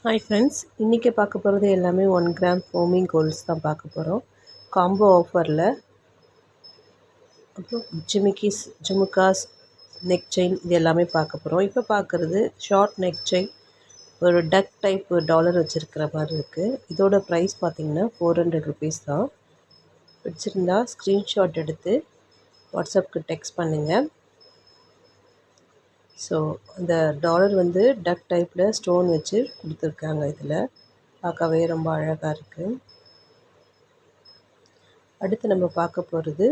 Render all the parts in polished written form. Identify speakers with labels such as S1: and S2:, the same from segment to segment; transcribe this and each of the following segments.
S1: Hi friends, இன்றைக்கி பார்க்க போகிறது எல்லாமே 1 கிராம் ஃபோமிங் கோல்ட்ஸ் தான் பார்க்க போகிறோம். காம்போ ஆஃபரில். அப்புறம் ஜிமுக்காஸ், நெக் செயின் இது எல்லாமே பார்க்க போகிறோம். இப்போ பார்க்குறது ஷார்ட் நெக் செயின், ஒரு டக் டைப் டாலர் வச்சுருக்கிற மாதிரி இருக்குது. இதோட ப்ரைஸ் பார்த்திங்கன்னா 400 ருபீஸ் தான். பிடிச்சிருந்தா ஸ்க்ரீன்ஷாட் எடுத்து வாட்ஸ்அப்புக்கு டெக்ஸ்ட் பண்ணுங்கள். ஸோ அந்த டாலர் வந்து டக் டைப்பில் ஸ்டோன் வச்சு கொடுத்துருக்காங்க. இதில் பார்க்கவே ரொம்ப அழகாக இருக்குது. அடுத்து நம்ம பார்க்க போகிறது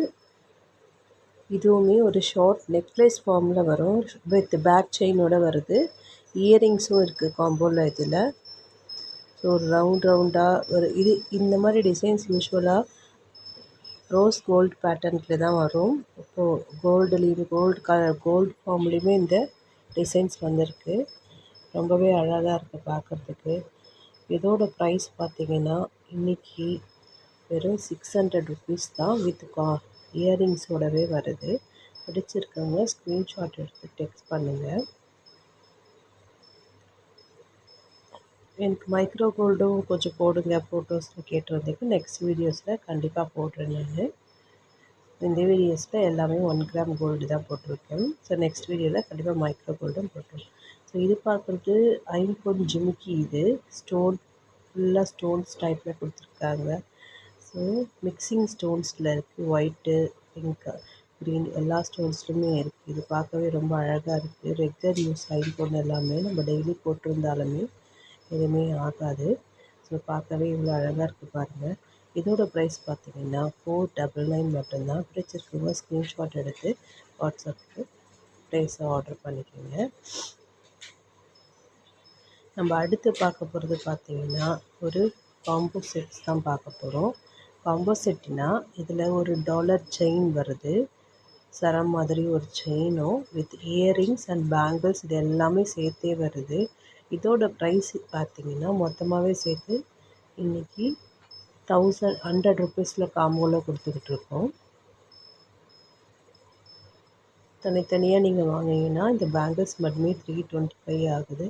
S1: இதுவுமே ஒரு ஷார்ட் நெக்லஸ் ஃபார்மில் வரும், வித் பேக் செயினோடு வருது. இயரிங்ஸும் இருக்குது காம்போவில் இதில். ஸோ ரவுண்டாக ஒரு இந்த மாதிரி டிசைன்ஸ் யூஸ்வலாக ரோஸ் கோல்டு பேட்டர்னில் தான் வரும். இப்போது கோல்டு ஃபார்ம்லேயுமே இந்த டிசைன்ஸ் வந்திருக்கு. ரொம்பவே அழகாக இருக்குது பார்க்குறதுக்கு. இதோட ப்ரைஸ் பார்த்திங்கன்னா இன்றைக்கி வெறும் 600 ருபீஸ் தான், வித் இயரிங்ஸோடவே வருது. பிடிச்சிருக்கவங்க ஸ்க்ரீன்ஷாட் எடுத்து டெக்ஸ்ட் பண்ணுங்கள். எனக்கு மைக்ரோ கோல்டும் கொஞ்சம் போடுங்க ஃபோட்டோஸில் கேட்டுறதுக்கு நெக்ஸ்ட் வீடியோஸில் கண்டிப்பாக போடுறேன். நான் இந்த வீடியோஸில் எல்லாமே 1 கிராம் கோல்டு தான் போட்டிருக்கேன். ஸோ நெக்ஸ்ட் வீடியோவில் கண்டிப்பாக மைக்ரோ கோல்டும் போட்டுருக்கேன். ஸோ இது பார்க்குறது ஐம்பொன் ஜிமிக்கி. இது ஃபுல்லாக ஸ்டோன்ஸ் டைப்பில் கொடுத்துருக்காங்க. ஸோ மிக்சிங் ஸ்டோன்ஸில் இருக்குது, ஒயிட்டு, பிங்க்கு, க்ரீன் எல்லா ஸ்டோன்ஸ்லையுமே இருக்குது. இது பார்க்கவே ரொம்ப அழகாக இருக்குது. ரெகுலர் யூஸ் ஐம்பொன் எல்லாமே நம்ம டெய்லி போட்டிருந்தாலுமே எதுவுமே ஆகாது. ஸோ பார்க்கவே இவ்வளோ அழகாக இருக்குது பாருங்கள். இதோட ப்ரைஸ் பார்த்திங்கன்னா 499 மட்டும்தான். பிடிச்சிருக்கவங்க ஸ்க்ரீன்ஷாட் எடுத்து வாட்ஸ்அப்புக்கு ப்ரைஸை ஆர்டர் பண்ணிக்கோங்க. நம்ம அடுத்து பார்க்க போகிறது பார்த்திங்கன்னா ஒரு காம்போ செட்ஸ் தான் பார்க்க போகிறோம். காம்போ செட்னா இதில் ஒரு டாலர் செயின் வருது, சரம் மாதிரி ஒரு செயினும் வித் இயரிங்ஸ் அண்ட் பேங்கிள்ஸ் இது எல்லாமே சேர்த்தே வருது. இதோட ப்ரைஸ் பார்த்திங்கன்னா மொத்தமாகவே சேர்த்து இன்றைக்கி 100 ருபீஸில் காம்போவில் கொடுத்துக்கிட்ருக்கோம். தனித்தனியாக நீங்கள் வாங்கினீங்கன்னா இந்த பேங்கிள்ஸ் மட்டுமே 325 ஆகுது,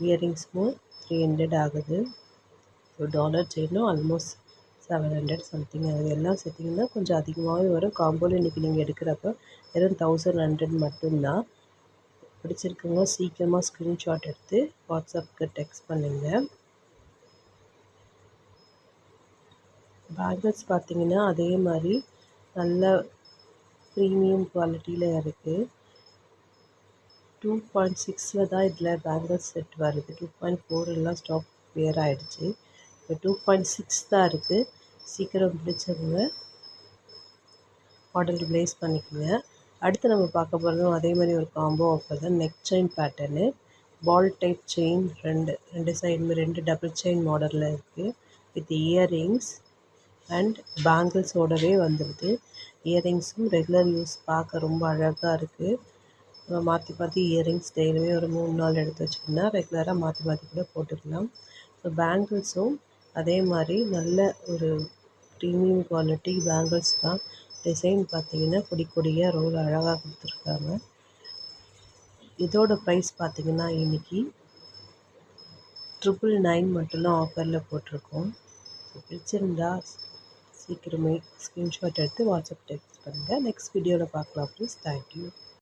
S1: இயரிங்ஸும் 300 ஆகுது. ஸோ டாலர் செயினும் ஆல்மோஸ்ட் 700 சம்திங் ஆகுது. எல்லாம் சேர்த்திங்கன்னா கொஞ்சம் அதிகமாகவே வரும். காம்போவில் இன்றைக்கி நீங்கள் எடுக்கிறப்ப வெறும் 1100 மட்டும்தான். பிடிச்சிருக்கவங்க சீக்கிரமாக ஸ்க்ரீன்ஷாட் எடுத்து வாட்ஸ்அப்புக்கு டெக்ஸ்ட் பண்ணுங்கள். பேங்கிள்ஸ் பார்த்திங்கன்னா அதே மாதிரி நல்ல ப்ரீமியம் குவாலிட்டியில் இருக்குது. 2.6 தான் இதில் பேங்கிள்ஸ் செட் வருது. 2.4 எல்லாம் ஸ்டாக் கிளியர் ஆகிடுச்சு. இப்போ 2.6 தான் இருக்குது. சீக்கிரம் பிடிச்சவங்க ஆர்டர் ப்ளேஸ் பண்ணிக்கோங்க. அடுத்து நம்ம பார்க்க போகிறதும் அதே மாதிரி ஒரு காம்போ ஆஃபர் தான். Neck chain pattern, ball type chain, ரெண்டு சைடுமே 2 டபுள் செயின் மாடலில் இருக்குது, வித் இயரிங்ஸ் அண்ட் பேங்கிள்ஸோடவே வந்துடுது. இயரிங்ஸும் ரெகுலர் யூஸ் பார்க்க ரொம்ப அழகாக இருக்குது. மாற்றி இயரிங்ஸ் டெய்லியுமே ஒரு 3 நாள் எடுத்து வச்சுக்கினா ரெகுலராக மாற்றி கூட போட்டுக்கலாம். ஸோ பேங்கிள்ஸும் அதே மாதிரி நல்ல ஒரு ப்ரீமியம் குவாலிட்டி பேங்கிள்ஸ் தான். டிசைன் பார்த்திங்கன்னா கொடியாக ரோல் அழகாக கொடுத்துருக்காங்க. இதோட ப்ரைஸ் பார்த்திங்கன்னா இன்றைக்கி 999 மட்டும்தான் ஆஃபரில் போட்டிருக்கோம். பிடிச்சிருந்தா சீக்கிரமே ஸ்க்ரீன்ஷாட் எடுத்து வாட்ஸ்அப் டெக்ஸ்ட் பண்ணுங்கள். நெக்ஸ்ட் வீடியோவில் பார்க்கலாம் ப்ளீஸ். தேங்க்யூ.